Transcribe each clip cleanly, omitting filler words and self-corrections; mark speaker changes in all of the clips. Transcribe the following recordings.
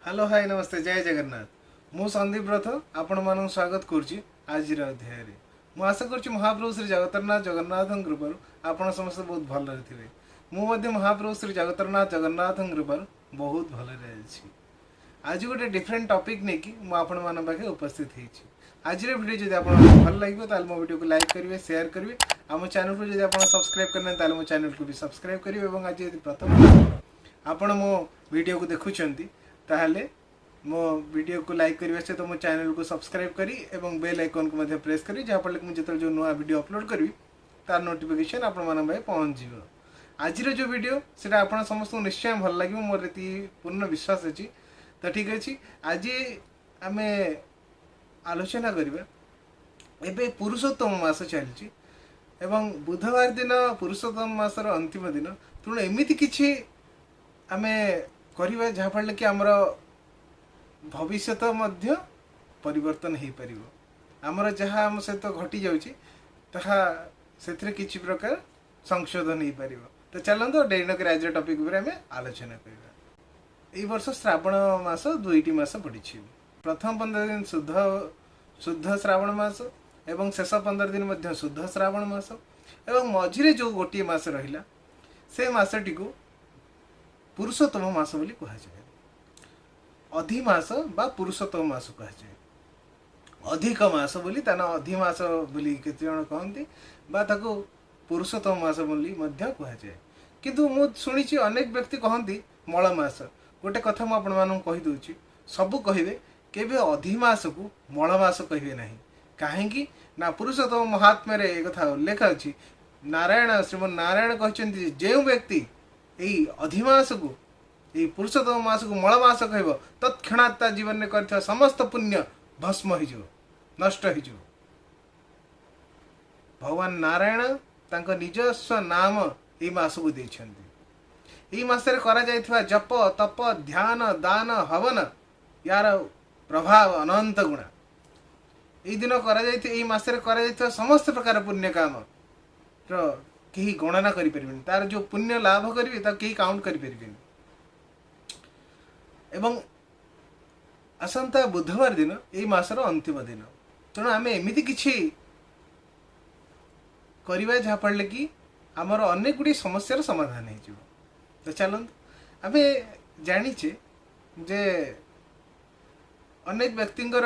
Speaker 1: Hello hi नमस्ते जय जगन्नाथ मु संदीप रथ आपण मान स्वागत करुच्ची आज अध्याय मु आशा करुच्ची महाप्रभु श्री जगन्नाथ जगन्नाथ कृपार आपण समस्त बहुत भल थे मुझे महाप्रभु श्री जगन्नाथ कृपार बहुत भल आज गोटे डिफरेंट टॉपिक नहीं कि मुझे पाखे उपस्थित होती आज वीडियो जब आपको भल लगे तो मो वीडियो को लाइक करेंगे शेयर करेंगे आम चैनल को जब आप सब्सक्राइब करना मो चैनल को भी सब्सक्राइब करेंगे और आज प्रथम आपण मो वीडियो को देखुंट ताहले मो वीडियो को लाइक करने से तो मो चैनल को सब्सक्राइब करी एवं बेल आइकन को मध्य प्रेस करी जहाँफल कि मुझे जो नुआ वीडियो अपलोड करी तार नोटिफिकेशन आपण मान पहुँच जाव आज जो वीडियो से आप समस्त निश्चय भल लगे मोर ये पूर्ण विश्वास अच्छी तो ठीक अच्छे आज आम आलोचना करवा एवं पुरुषोत्तम मास चलती एवं बुधवार दिन पुरुषोत्तम मासर अंतिम दिन तेणु एमती किसी आम करवा जहाँफल कि आमर भविष्य परिवर्तन हो पार आमर जहाँ आम सहित घटी जाऊँगी किसी प्रकार संशोधन हो पार तो चलते डेरी नक आज टॉपिक आम आलोचना करवा ये वर्ष श्रावण मास दुईटी मास पड़ी प्रथम 15 दिन शुद्ध श्रावण मास एवं शेष 15 दिन मध्य शुद्ध श्रावण मास एवं मझिरे जो गोटे मास रहा से मासटी को पुरुषोत्तम मास बोली कहुए अधिमास बा पुरुषोत्तम मास कहुए अधिक मास बोली ताना अधिमास बोली केते जण कहंती बा ताको पुरुषोत्तम मास बोली मध्य कहुए किंतु मु सुनिछि अनेक व्यक्ति कहंती मळ मास गोटे कथा मु आपण मानन कहि दोछि सब कहिवे केबे अधिमास को मळ मास कहिवे नाही काहेकि ना पुरुषोत्तम महात्म्य रे ए कथा उल्लेख अछि नारायण श्रीमन नारायण कहचंती जे व्यक्ति यही अधिमास को यही पुरुषोत्तम मास को मल मास कह तत्क्षणात् जीवन में कर समस्त पुण्य भस्म हो नष्ट हो भगवान नारायण तांको निजस्व नाम यही मास को देछंती यही मास रे करा जायथिबा जप तप ध्यान दान हवन यार प्रभाव अनंत गुणा यही दिन करा जायथि यही मास रे करा जायथिबा समस्त प्रकार पुण्य काम रो कहीं गणना करि परिबेन तार जो पुण्य लाभ करिवे ता कहीं काउंट करि परिबेन एवं असंता बुधवार दिन एई मासर अंतिम दिन तेणु आम एमती किछि करिवा जहाँ पड़े कि आमर अनेक गुड़ी समस्यार समाधान हो तो चलत आम जानीचे जे अनेक व्यक्तिंकर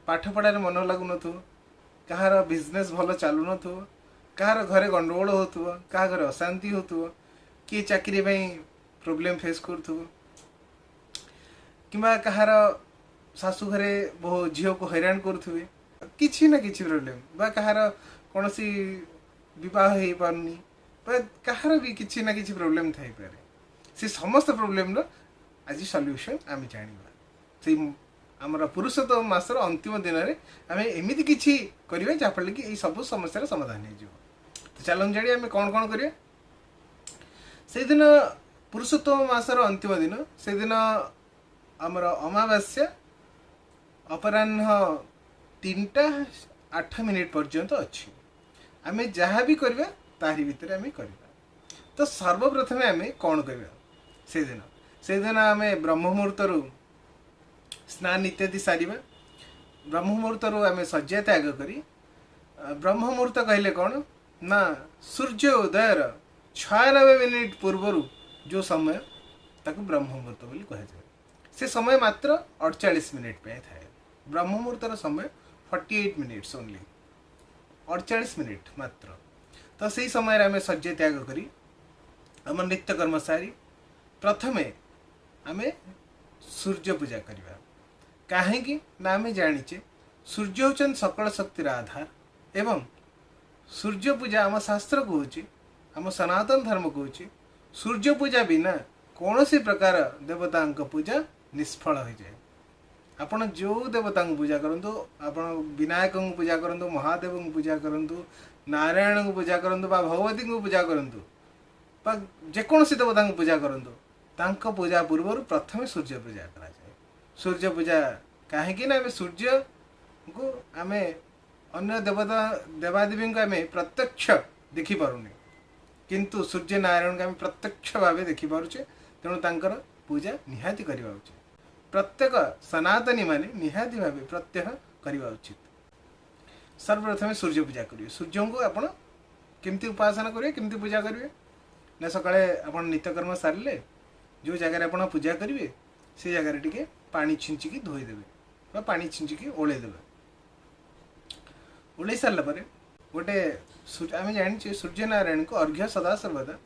Speaker 1: पाठ पढ़ार मन लगुन कहार बिजनेस भल चलु न कहार घरे गंडगोल हो क्या घर अशांति हो किए चाकरी प्रोब्लेम फेस करूँ कि कहार शाशु घरे बहु झील को हैरान करुवे किसी ना किसी प्रोब्लेम बा कहार कौन सी विवाह हो पारनी कहार भी किसी ना किसी प्रोब्लेम थाई पारे से समस्त प्रोब्लेम आज सॉल्यूशन आम जाना से आमर पुरुषोत्तम मासर अंतिम दिन में आम एमती किसी करिवे जहाँफल कि यही सब समस्या समाधान हो चलन जाणी आम कौन कौन करिया से दिन पुरुषोत्तम मासर अंतिम दिन से दिन आमर अमावास्या अपराह्न 3:08 पर्यंत अच्छी आम जहाँ भी करवा तारी भितर आम करवा तो सर्वप्रथमे आम कौन करवा से दिन आम ब्रह्म मुहूर्त स्नान इत्यादि सारिबा ब्रह्म मुहूर्त आम शଯ୍ୟା त्याग करी ब्रह्म मुहूर्त कहले कौन ना सूर्य उदयर 96 मिनिट पूर्वर जो समय ताको ब्रह्म मुहूर्त बोली कहुए से समय मात्र 48 मिनिट पे थाए ब्रह्म मुहूर्तर समय 48 मिनिट्स ओनली 48 मिनिट मात्र तो सही समय आम शଯ୍ୟା त्याग करी आम नित्यकर्म सारी प्रथमे आम सूर्य पूजा करवा कहीं ना आम जानीचे सूर्य होचन सकल शक्तिर आधार एवं सूर्य पूजा आम शास्त्र कहूँ आम सनातन धर्म कहूँ सूर्य पूजा बिना कौन सी प्रकार देवता पूजा निष्फल हो जाए आपण जो देवता पूजा करूँ आपण विनायक को पूजा करूँ महादेव को पूजा करूँ नारायण को पूजा करूँ भगवती को पूजा करूँ जेकोसी देवता पूजा करूँ पूजा पूर्व प्रथम सूर्य पूजा करा जाए सूर्य पूजा कहीं सूर्य को आम अन्य देवता देवादेवी को आम प्रत्यक्ष देखिपारे किंतु सूर्य नारायण को आम प्रत्यक्ष भाव देखिपारे तेणु पूजा निहाती करवा उचित प्रत्येक सनातनी माने निहाती भाव प्रत्यय करवा उचित। सर्वप्रथम सूर्य पूजा करिए। सूर्य को आपण केमती उपासना करिए, केमती पूजा करिए ना सकाळे आपण नित्यकर्म सारले जो जगार आपण पूजा करिए से जगार टिके पानी छिंचिकी धोई देबे बा पानी छिंचिकी ओळे देबे। ओळे सारला परे गोटे आम जानी सूर्य नारायण को अर्घ्य सदा सर्वदा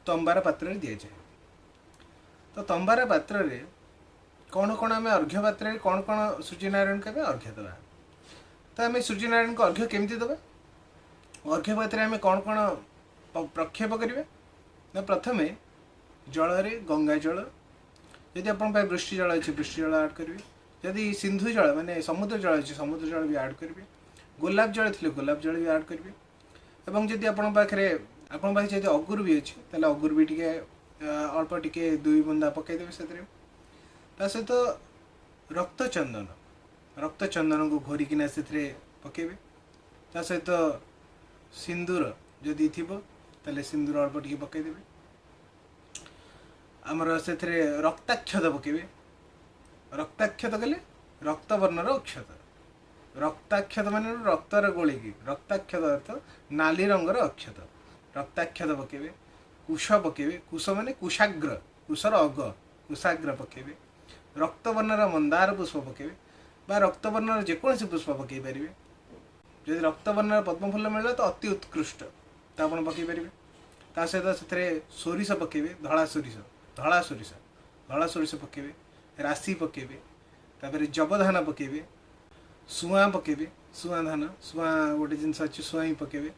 Speaker 1: तंबार पात्र दिए जाए। तो तंबार पात्र रे कौन कौन आम अर्घ्य पात्र कौन कौन सूर्य नारायण को अर्घ्य देवा। तो आम सूर्य नारायण को अर्घ्य केमती देवा? अर्घ्य पात्र आम कौन कौन प्रक्षेप करें ना प्रथमे जल रे गंगा जल, यदि अपन वृष्टि जल अच्छे वृष्टि जल आड करेंगे, जदि सिंधु जल माने समुद्र जल अच्छे समुद्र जल भी आड करेंगे, गोलाप जल थे गोलाप जल भी आड करेंगे। एवं जदि आपण पाखे अगुर भी अच्छे ताले अगुर भी टिके अल्प टिके 2 बुंदा पकईदेवे से सहित रक्त चंदन को घोरिकिना से पकेबे। ता सहित सिंदूर जदि थी ताले सिंदूर अल्प टिके पकईदेवे। आमर से रक्ताक्षत पकेबे। रक्ताक्षत कले रक्त वर्णर अक्षत, रक्ताक्षत मान रक्तर गोलिकी, रक्ताक्षत अर्थ नाली रंगर अक्षत, रक्ताक्षत पकेबे। कुश पकेबे, कुश माने कुशाग्र, कुशर अग कुशाग्र पकेबे। रक्तवर्णर मंदार पुष्प पकेबे बा रक्तवर्णर जेकोसी पुष्प पकई पारे। जदि रक्तवर्णर पद्मफूल मिलला तो अति उत्कृष्ट तो आप पकई पारे। ता सहित से सोरिष पकेबे, धला सोरिष पकेबे, राशि पकेबे, तापर जबधान पकेबे, सुआ पकेबे, सुआ धान सुआ गोटे जिनस अच्छे सुआ ही पकेबे।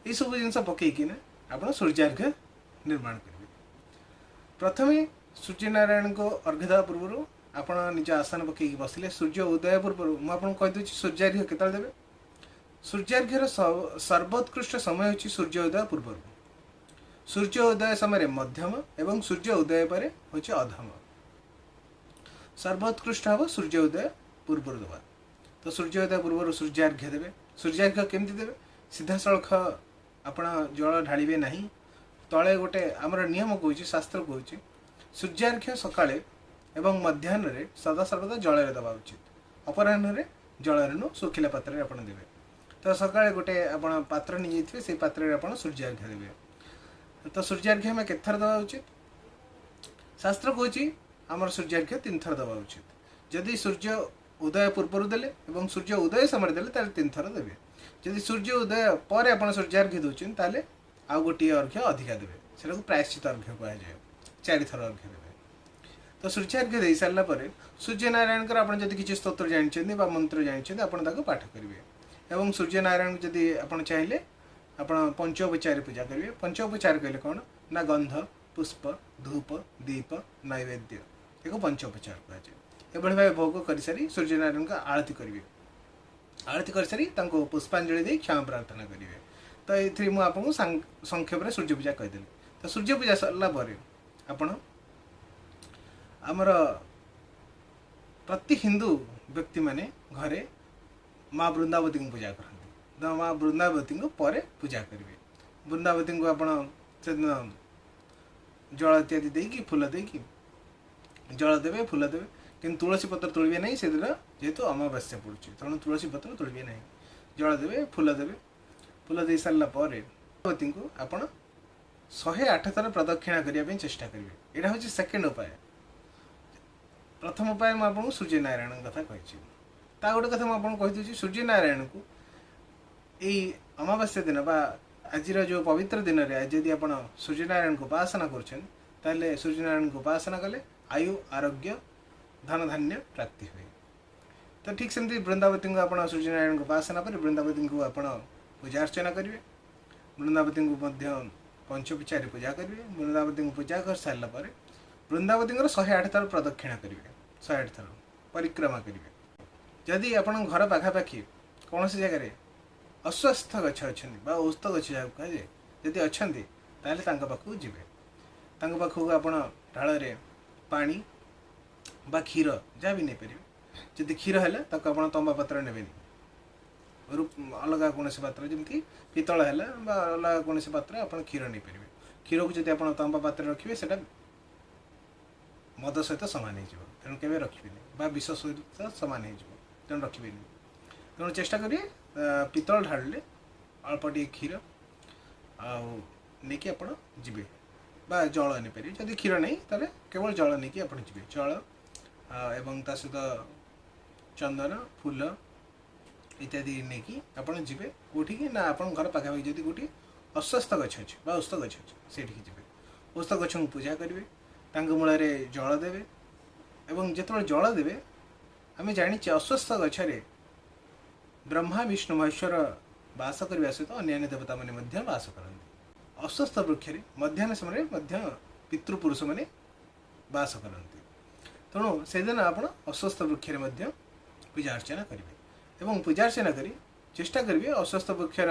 Speaker 1: ये सब जिनस पकईकिना आप सूर्यार्घ्य निर्माण करेंगे। प्रथमे सूर्य नारायण को अर्घ्य देवा पूर्व आप निज आसन पकईकी बसिले सूर्य उदय पूर्व मुझे कहीदे सूर्यार्घ्य केतले देवे। सूर्यार्घ्यर सर्वोत्कृष्ट समय होची सूर्य उदय पूर्व। सूर्य उदय समय मध्यम एवं सूर्य उदय पर होची अधम। सर्वोत्कृष्ट हम सूर्य उदय पूर्व देवा। तो सूर्य उदय पूर्व सूर्यार्घ्य देवे। सूर्यार्घ्य केमती देवे? सीधा सड़ख आपण जल ढालिबे नहीं। तले गोटे आमर नियम कहूँ, शास्त्र कहूँ सूर्यार्घ्य सकाळे एवं मध्याह्न रे सदा सर्वदा जल देवा उचित। अपराह्न रे जल नु सुखिला पात्र रे आपण देवे। तो सकाळे गोटे आपण पात्र नि जाइथिबे, से पात्र रे आपण सूर्यार्घ्य देवे। तो सूर्यार्घ्य में केत थर देवा उचित? शास्त्र कहूँ आमर सूर्यार्घ्य 3 थर देवा उचित। जदि सूर्य उदय पूर्व देले एवं सूर्य उदय समय देले ताले 3 थर देवे। जदि सूर्य उदय पर आप सूर्यार्घ्य दौरान ताले आउ गोटे अर्घ्य अधिका देवे, से प्रायश्चित अर्घ्य कह जाए। 4 थर अर्घ्य देवे। तो सूर्यार्घ्य दे सारा पर सूर्य नारायण आप किसी स्तोत्र जानते मंत्र जानते आप पाठ करेंगे। एवं सूर्य नारायण जदि आप चाहिए आप पंचोपचार पूजा करेंगे। पंचोपचार कहले कौन ना गंध पुष्प धूप दीप नैवेद्य एक पंचोपचार कह जाए। भाव भोग कर सारी सूर्य नारायण का आरती करेंगे। आरती कर सारी पुष्पांजलि दे क्षमा प्रार्थना करेंगे। तो ये मुझे संक्षेप में सूर्य पूजा कहीदेली। तो सूर्य पूजा सरला आपण आमर प्रति हिंदू व्यक्ति माने घरे माँ वृंदावती को पूजा करते। तो माँ वृंदावती को परे पूजा करेंगे। वृंदावती को आपण से जल इत्यादि देकी फूल देकी जल देवे फूल देवे, कि तुलसी पत्र तोड़े नहीं से दिन जेहेतु अमावास्या पड़ुची तेणु तुलसी पत्र तोड़े नहीं। जल देवे फूल देवे। फूल दे सारा वती को आपण 108 थर प्रदक्षिणा करने चेष्टा करेंगे। यहाँ हूँ सेकेंड उपाय। प्रथम उपाय मुझे सूर्य नारायण कथा कही। गोटे कथा मुझे कहीदे सूर्य नारायण को यही अमावास्या दिन बा आज जो पवित्र दिन में यदि आप सूर्य नारायण को उपासना कर सूर्य नारायण को उपासना कले आयु आरोग्य धन धान्य प्राप्ति हुए। तो ठीक सेमती वृंदावती को आप सूर्य नारायण को उपासना पर वृंदावती को आप पूजा अर्चना करेंगे। वृंदावती को पंचोपचार पूजा करेंगे। वृंदावती को पूजा कर सारा पर वृंदावती 108 थर प्रदक्षिणा करेंगे। 108 थर परिक्रमा करेंगे। जदि आप घर पाखापाखि कौन सी जगह अस्वस्थ गच्छ अच्छा औषध गच्छ जहाँ कहे जदि अच्छा पाखक जी पाखक आप ढाल पानी बा क्षीर जहाँ भी नहीं पारे। जदि क्षीर है आप तंबा पात्र ने अलग कौन पात्र जमी पितल है अलग कौन पात्र आप क्षीर नहीं पारे। क्षीर को जब आप तंबा पात्र रखिए से मद सहित सामान हो तेणु केवे रखिबेनि बा विष सहित सामान हो तेणु रखिबेनि तेणु चेष्टा करिए पितल ढाड़े अल्प टे क्षीर आकी आप जी बा जल नहीं जदि क्षीर नहीं ताले केवल जल नहीं कि जी जल एवं ता सहित चंदन फूल इत्यादि नहीं कि आप जी कौटी कि ना आप घर पाखापाखि जब गोटे अस्वस्थ गछ अच्छे बा औस्त गछ अच्छे से जी औस्त गछ को पूजा करेंगे मूल जल देवे एवं जो जल देवे आम जानी अस्वस्थ गच्छे ब्रह्मा विष्णु महेश्वर बास करने सहित अन्य देवता मैंने बास करते अस्वस्थ वृक्ष मध्याह्न समय पितृपुरुष मैंने बास करते तेणु से दिन आप अस्वस्थ वृक्ष पूजा अर्चना करेंगे एवं पूजा अर्चना करी चेष्टा करेंगे अस्वस्थ वृक्षर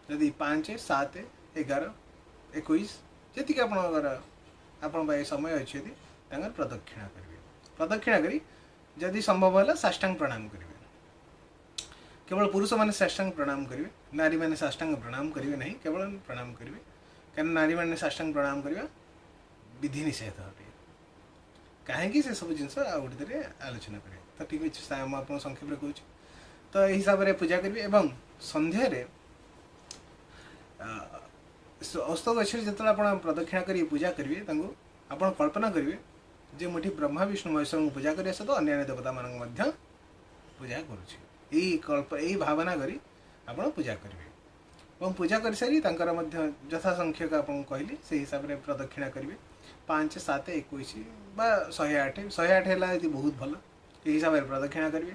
Speaker 1: यदि 5 7 11 21 जी आप समय अच्छे प्रदक्षिणा करेंगे प्रदक्षिणा करी जदि संभव है साष्टांग प्रणाम करेंगे केवल पुरुष मैंने साष्टांग प्रणाम करेंगे नारी मैंने साष्टांग प्रणाम करेंगे नहीं केवल प्रणाम करेंगे कहीं नारी मैंने साष्टांग प्रणाम करवा विधि निषेध अटे कहीं से सब जिन गोटे आलोचना करें तो ठीक अच्छे मुझे संक्षेप कहूँ तो यही हिसाब से पूजा करेंगे एवं संध्यारे औस्त गच्छे जो आप प्रदक्षिणा कर पूजा करेंगे आप कल्पना करेंगे जे मुझे ब्रह्मा विष्णु महेश्वर को पूजा करने सहित अन्य देवता मान पूजा करुँच भावना करी आप पूजा करेंगे और पूजा कर सारी यथा संख्यक आपको कहली से हिसाब से प्रदक्षिणा करेंगे 5 7 21 बा 108 108 है यदि बहुत भल ये हिसाब से प्रदक्षिणा करेंगे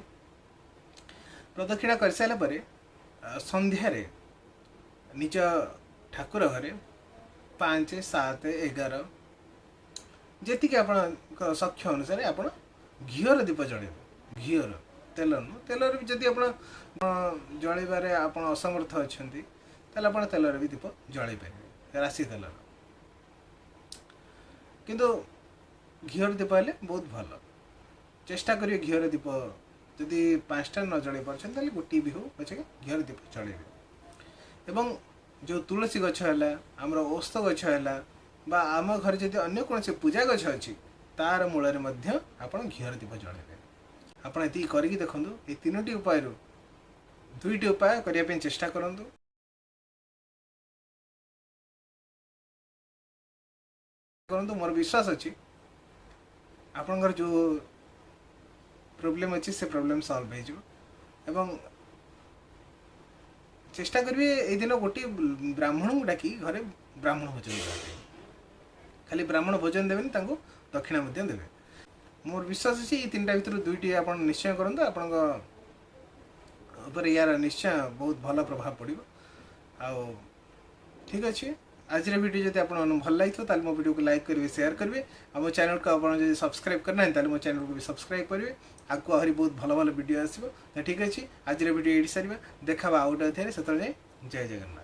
Speaker 1: प्रदक्षिणा कर सारे संध्यारे निज ठाकुर घरे 5 7 11 जी आप सक्ष अनुसार आप घीर दीप जलेबे घीर तेल नु तेल भी जदि आप जलैबार आप असमर्थ अच्छा तेल आप तेलर भी दीप जल पारे राशि तेलर किंतु घीर दीप है बहुत भल चेष्टा करिए घीर दीप जदि 5टा न जल पारे गोटे भी हो पचे घीर दीप जलेबे एवं जो तुलसी गछ है आमर औस्त गछ है बा आम घर जब अन्य कौन से पूजा गछ अच्छी तार मूल आप घीर दीप जलेबे आप ये करके देखूँ ये 3टी उपाय 2टी उपाय करने चेष्टा करूँ मोर विश्वास अच्छी आपंकर जो प्रोब्लेम अच्छी से प्रोब्लेम सॉल्व हो चेष्टा करेंगे ये दिन गोटे ब्राह्मण को डाकी घरे ब्राह्मण भोजन देते खाली ब्राह्मण भोजन देवे दक्षिणा देवे मोर विश्वास अच्छी ये 3टा भर 2टी आप निश्चय करूँ आपण यार निश्चय बहुत भल प्रभाव पड़ो आ ठीक अच्छे आज वीडियो जब आप भल लगे मो वीडियो को लाइक करेंगे शेयर करेंगे और मो चैनल को आप सब्सक्राइब करना है मो चैनल को भी सब्सक्राइब करेंगे आगे आहरी बहुत भल भल वीडियो आसो ठीक अच्छे आज वीडियो ये सारा देखा आउट अध्याय से जय जगन्नाथ।